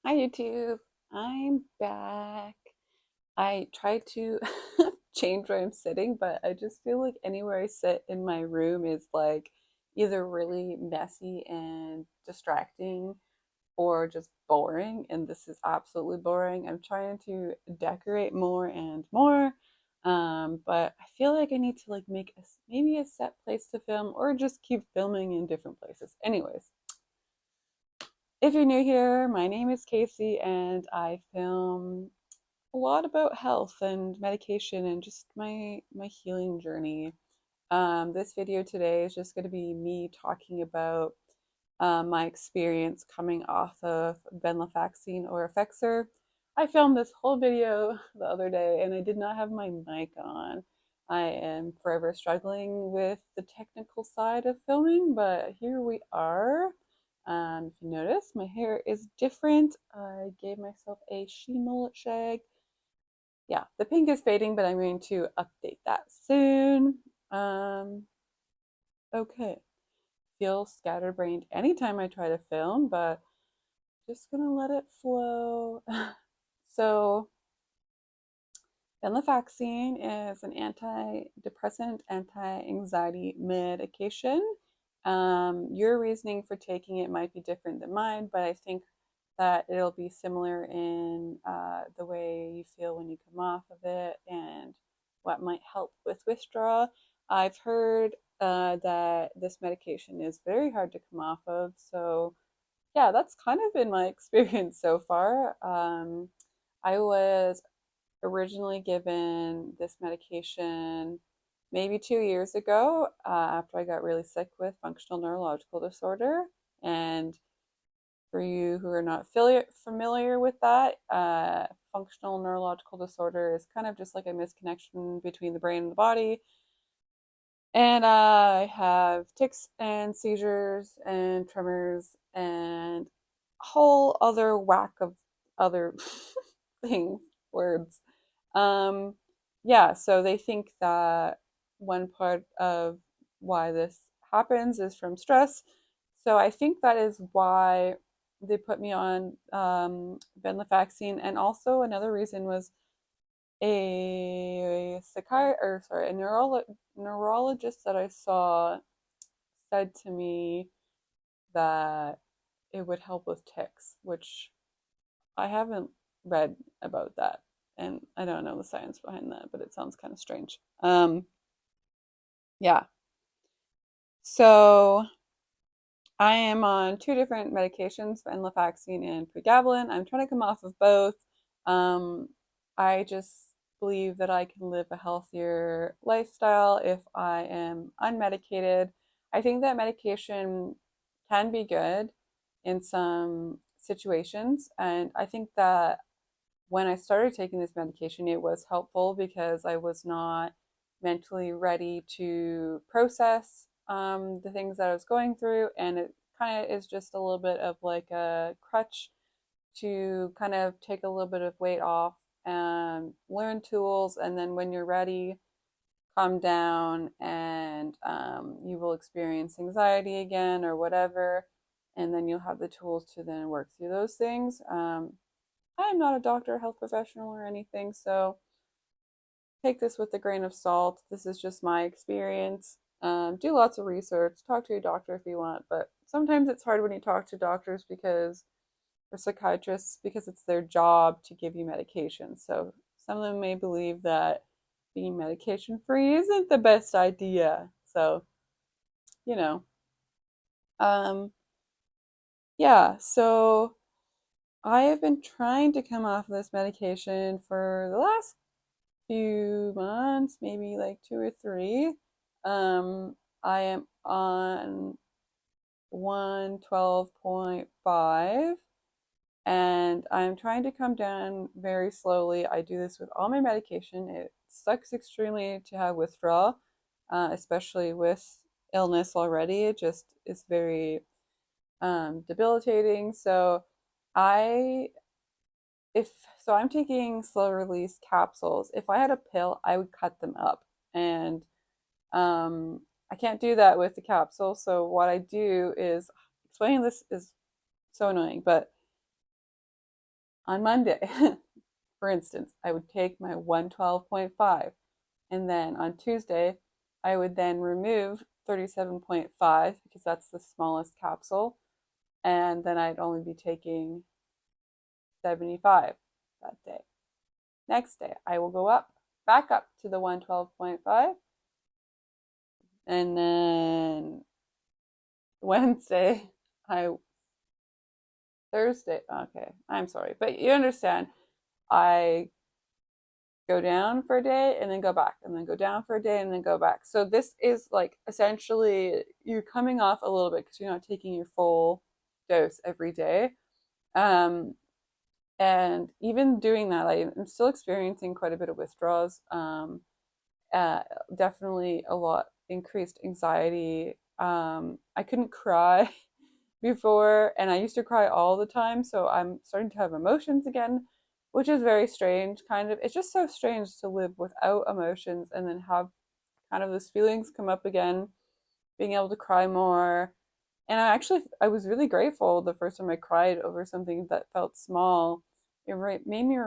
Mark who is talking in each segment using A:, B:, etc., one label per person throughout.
A: Hi YouTube, I'm back. I tried to change where I'm sitting, but I just feel like anywhere I sit in my room is like either really messy and distracting or just boring, and this is absolutely boring. I'm trying to decorate more and more, but I feel like I need to like make maybe a set place to film or just keep filming in different places. Anyways, if you're new here, my name is Casey and I film a lot about health and medication and just my healing journey. This video today is just going to be me talking about my experience coming off of Venlafaxine or Effexor. I filmed this whole video the other day and I did not have my mic on. I am forever struggling with the technical side of filming, but here we are. If you notice, my hair is different. I gave myself a sheen mullet shag. Yeah, the pink is fading, but I'm going to update that soon. Um, okay. Feel scatterbrained anytime I try to film, but just gonna let it flow. So, venlafaxine is an antidepressant, anti-anxiety medication. Your reasoning for taking it might be different than mine, but I think that it'll be similar in the way you feel when you come off of it and what might help with withdrawal. I've heard that this medication is very hard to come off of, so yeah, that's kind of been my experience so far. I was originally given this medication maybe 2 years ago after I got really sick with functional neurological disorder. And for you who are not familiar with that, functional neurological disorder is kind of just like a misconnection between the brain and the body. And I have tics and seizures and tremors and a whole other whack of other things, words. Um, yeah, so they think that one part of why this happens is from stress. So I think that is why they put me on venlafaxine. And also another reason was a neurologist that I saw said to me that it would help with tics, which I haven't read about that. And I don't know the science behind that, but it sounds kind of strange. Yeah. So I am on two different medications, venlafaxine and pregabalin. I'm trying to come off of both. Um, I just believe that I can live a healthier lifestyle if I am unmedicated. I think that medication can be good in some situations, and I think that when I started taking this medication, it was helpful because I was not mentally ready to process the things that I was going through. And it kind of is just a little bit of like a crutch to kind of take a little bit of weight off and learn tools. And then when you're ready, calm down and you will experience anxiety again or whatever. And then you'll have the tools to then work through those things. I'm not a doctor, health professional, or anything, so take this with a grain of salt. This is just my experience. Do lots of research, talk to your doctor if you want, but sometimes it's hard when you talk to doctors because, or psychiatrists, because it's their job to give you medication. So some of them may believe that being medication free isn't the best idea. So, you know, um, yeah, so I have been trying to come off of this medication for the last few months, maybe like two or three. I am on 112.5 and I'm trying to come down very slowly. I do this with all my medication. It sucks extremely to have withdrawal, especially with illness already. It just is very debilitating. So I if so I'm taking slow release capsules. If I had a pill, I would cut them up. And um I can't do that with the capsule. So what I do is explaining this is so annoying, but on Monday, for instance, I would take my 112.5, and then on Tuesday, I would then remove 37.5 because that's the smallest capsule, and then I'd only be taking 75 that day. Next day, I will go back up to the 112.5, and then Wednesday, I Thursday, okay, I'm sorry, but you understand. I go down for a day and then go back, and then go down for a day and then go back. So this is like essentially you're coming off a little bit because you're not taking your full dose every day. Um, and even doing that, I'm still experiencing quite a bit of withdrawals. Uh, Definitely a lot increased anxiety. I couldn't cry before, and I used to cry all the time. So I'm starting to have emotions again, which is very strange. Kind of, it's just so strange to live without emotions and then have kind of those feelings come up again, being able to cry more. And I was really grateful the first time I cried over something that felt small. It made me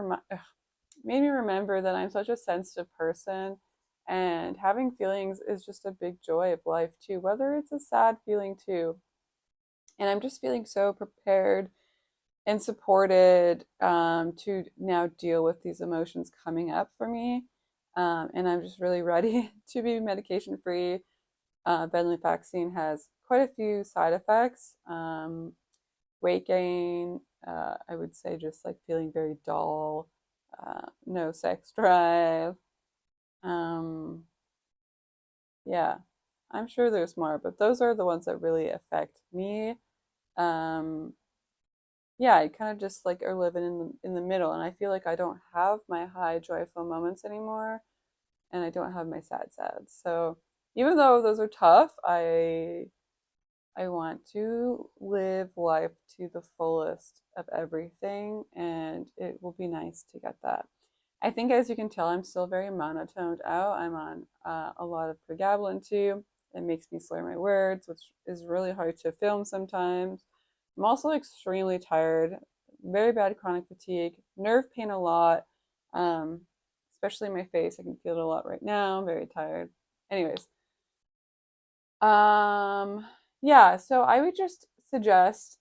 A: remember that I'm such a sensitive person, and having feelings is just a big joy of life too, whether it's a sad feeling too. And I'm just feeling so prepared and supported to now deal with these emotions coming up for me. And I'm just really ready to be medication free. Venlafaxine has quite a few side effects. Weight gain, I would say just like feeling very dull, no sex drive. Um, yeah, I'm sure there's more, but those are the ones that really affect me. Um, yeah, I kind of just like are living in the middle, and I feel like I don't have my high joyful moments anymore, and I don't have my sad. So even though those are tough, I want to live life to the fullest of everything, and it will be nice to get that. I think, as you can tell, I'm still very monotoned out. I'm on a lot of pregabalin too. It makes me slur my words, which is really hard to film sometimes. I'm also extremely tired, very bad chronic fatigue, nerve pain a lot, um, especially my face. I can feel it a lot right now. I'm very tired. Anyways, um, yeah, so I would just suggest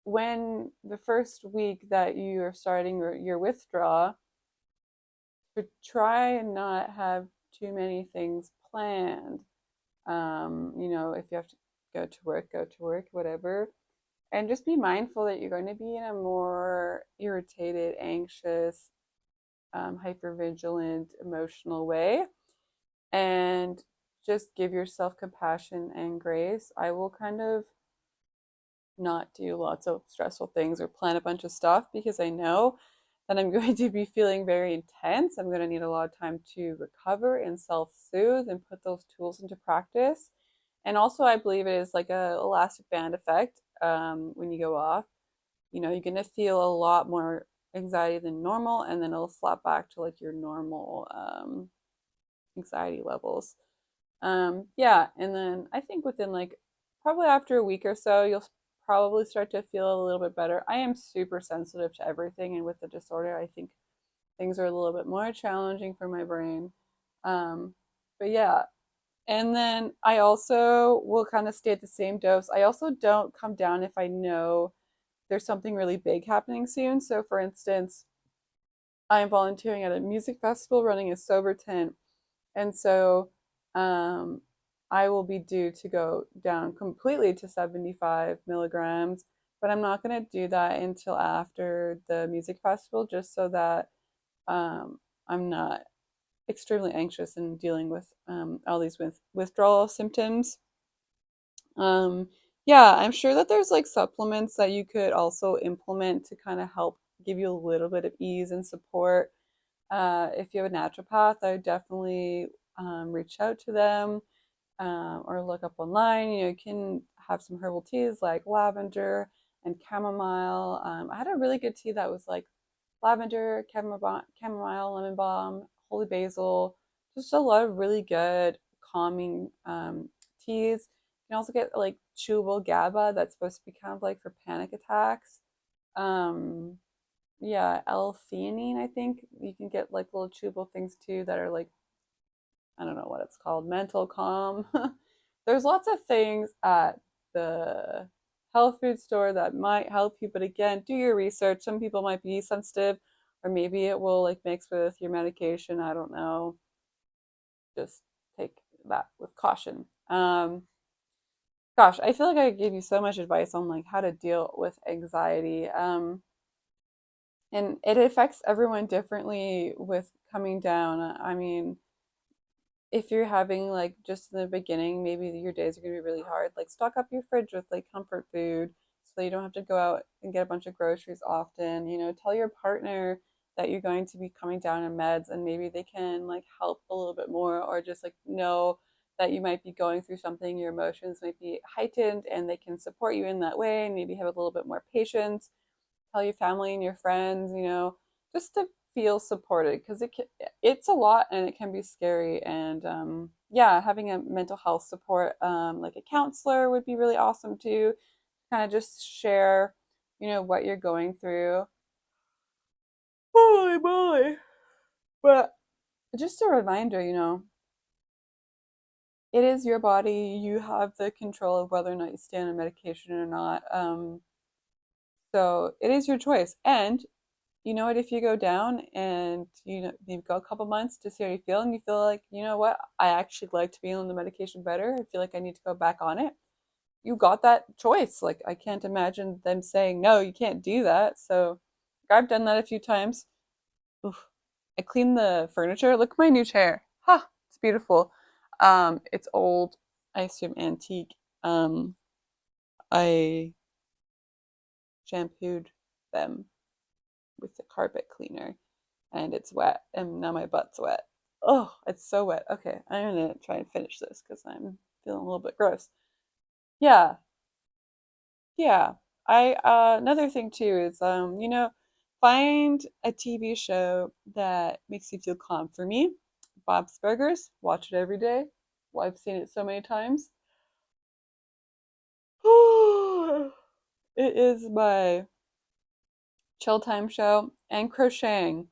A: when the first week that you are starting your withdrawal, to try and not have too many things planned. If you have to go to work, whatever. And just be mindful that you're going to be in a more irritated, anxious, hypervigilant, emotional way. And just give yourself compassion and grace. I will kind of not do lots of stressful things or plan a bunch of stuff because I know that I'm going to be feeling very intense. I'm going to need a lot of time to recover and self soothe and put those tools into practice. And also, I believe it is like a elastic band effect. When you go off, you're going to feel a lot more anxiety than normal, and then it'll slap back to like your normal anxiety levels. Yeah, and then I think within like probably after a week or so, you'll probably start to feel a little bit better. I am super sensitive to everything, and with the disorder, I think things are a little bit more challenging for my brain. Um, but yeah, and then I also will kind of stay at the same dose. I also don't come down if I know there's something really big happening soon. So, for instance, I am volunteering at a music festival running a sober tent, and so um, I will be due to go down completely to 75 milligrams, but I'm not going to do that until after the music festival, just so that I'm not extremely anxious and dealing with all these withdrawal symptoms. Um, yeah, I'm sure that there's like supplements that you could also implement to kind of help give you a little bit of ease and support. If you have a naturopath, I would definitely reach out to them or look up online. You can have some herbal teas like lavender and chamomile. I had a really good tea that was like lavender, chamomile, lemon balm, holy basil, just a lot of really good calming teas. You can also get like chewable GABA that's supposed to be kind of like for panic attacks. Um, yeah, L-theanine, I think. You can get like little chewable things too that are like, I don't know what it's called, mental calm. There's lots of things at the health food store that might help you, but again, do your research. Some people might be sensitive, or maybe it will like mix with your medication. I don't know. Just take that with caution. Gosh, I feel like I gave you so much advice on like how to deal with anxiety. And it affects everyone differently with coming down. I mean, if you're having like just in the beginning, maybe your days are gonna be really hard. Like stock up your fridge with like comfort food so you don't have to go out and get a bunch of groceries often. Tell your partner that you're going to be coming down on meds and maybe they can like help a little bit more, or just like know that you might be going through something, your emotions might be heightened and they can support you in that way and maybe have a little bit more patience. Tell your family and your friends, just to feel supported because it's a lot and it can be scary. And yeah, having a mental health support, like a counselor, would be really awesome too. Kind of just share, what you're going through. Holy moly! But just a reminder, it is your body. You have the control of whether or not you stay on a medication or not. So it is your choice. And you know what, if you go down and you go a couple months to see how you feel and you feel like, you know what, I actually like to be on the medication better, I feel like I need to go back on it, you got that choice. Like, I can't imagine them saying no, you can't do that. So like, I've done that a few times. Oof. I cleaned the furniture. Look at my new chair. Ha, it's beautiful. It's old, I assume antique. I shampooed them with the carpet cleaner and it's wet and now my butt's wet. Oh, it's so wet. Okay, I'm gonna try and finish this because I'm feeling a little bit gross. Yeah, yeah. I Another thing too is find a TV show that makes you feel calm. For me, Bob's Burgers, watch it every day. Well, I've seen it so many times. It is my chill time show. And crocheting.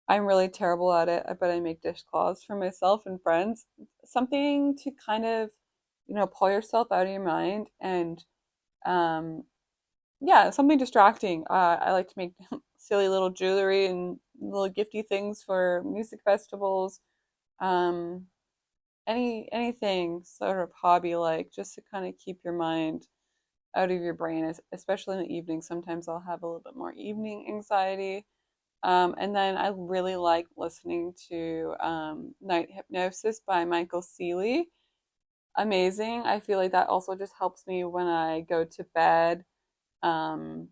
A: I'm really terrible at it, but I make dishcloths for myself and friends. Something to kind of, pull yourself out of your mind and, um, yeah, something distracting. I like to make silly little jewelry and little gifty things for music festivals. Um, anything sort of hobby like, just to kind of keep your mind out of your brain, especially in the evening. Sometimes I'll have a little bit more evening anxiety. And then I really like listening to Night Hypnosis by Michael Seeley. Amazing. I feel like that also just helps me when I go to bed. Um,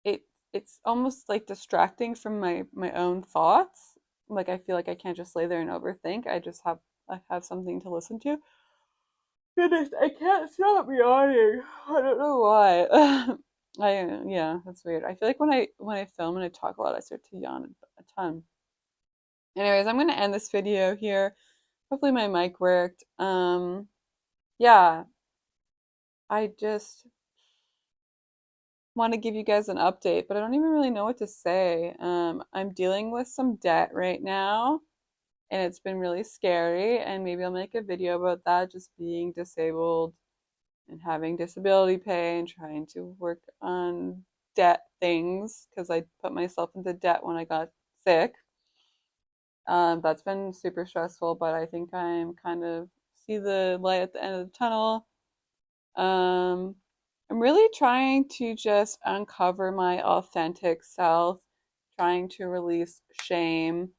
A: it it's almost like distracting from my own thoughts. Like, I feel like I can't just lay there and overthink. I have something to listen to. Goodness, I can't stop yawning. I don't know why. Yeah, that's weird. I feel like when I film and I talk a lot, I start to yawn a ton. Anyways, I'm gonna end this video here. Hopefully my mic worked. Yeah, I just want to give you guys an update, but I don't even really know what to say. I'm dealing with some debt right now, and it's been really scary, and maybe I'll make a video about that, just being disabled and having disability pay and trying to work on debt things because I put myself into debt when I got sick. That's been super stressful, but I think I'm kind of see the light at the end of the tunnel. Um, I'm really trying to just uncover my authentic self, trying to release shame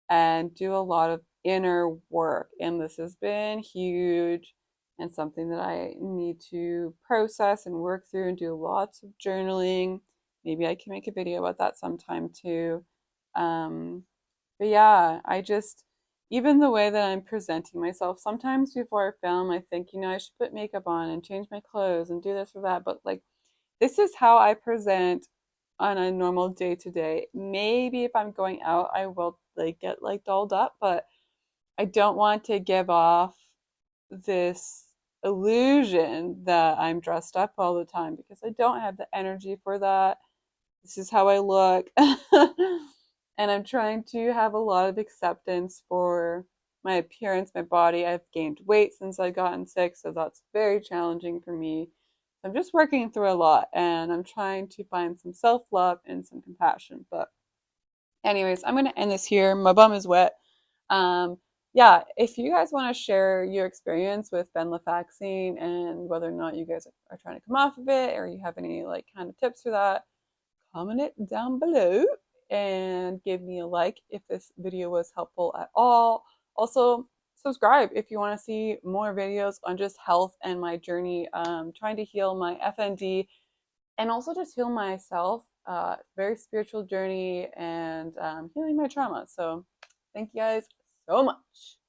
A: and do a lot of inner work. And this has been huge and something that I need to process and work through and do lots of journaling. Maybe I can make a video about that sometime too. Um, but yeah, even the way that I'm presenting myself, sometimes before I film, I think, I should put makeup on and change my clothes and do this or that. But like, this is how I present on a normal day to day. Maybe if I'm going out, I will like get like dolled up, but I don't want to give off this illusion that I'm dressed up all the time because I don't have the energy for that. this is how I look. And I'm trying to have a lot of acceptance for my appearance, my body. I've gained weight since I've gotten sick, so that's very challenging for me. I'm just working through a lot and I'm trying to find some self love and some compassion. But, anyways, I'm going to end this here. My bum is wet. Um, yeah, if you guys want to share your experience with venlafaxine and whether or not you guys are trying to come off of it or you have any like kind of tips for that, comment it down below and give me a like if this video was helpful at all. Also, subscribe if you want to see more videos on just health and my journey, trying to heal my FND and also just heal myself. Very spiritual journey and healing my trauma. So, thank you guys so much.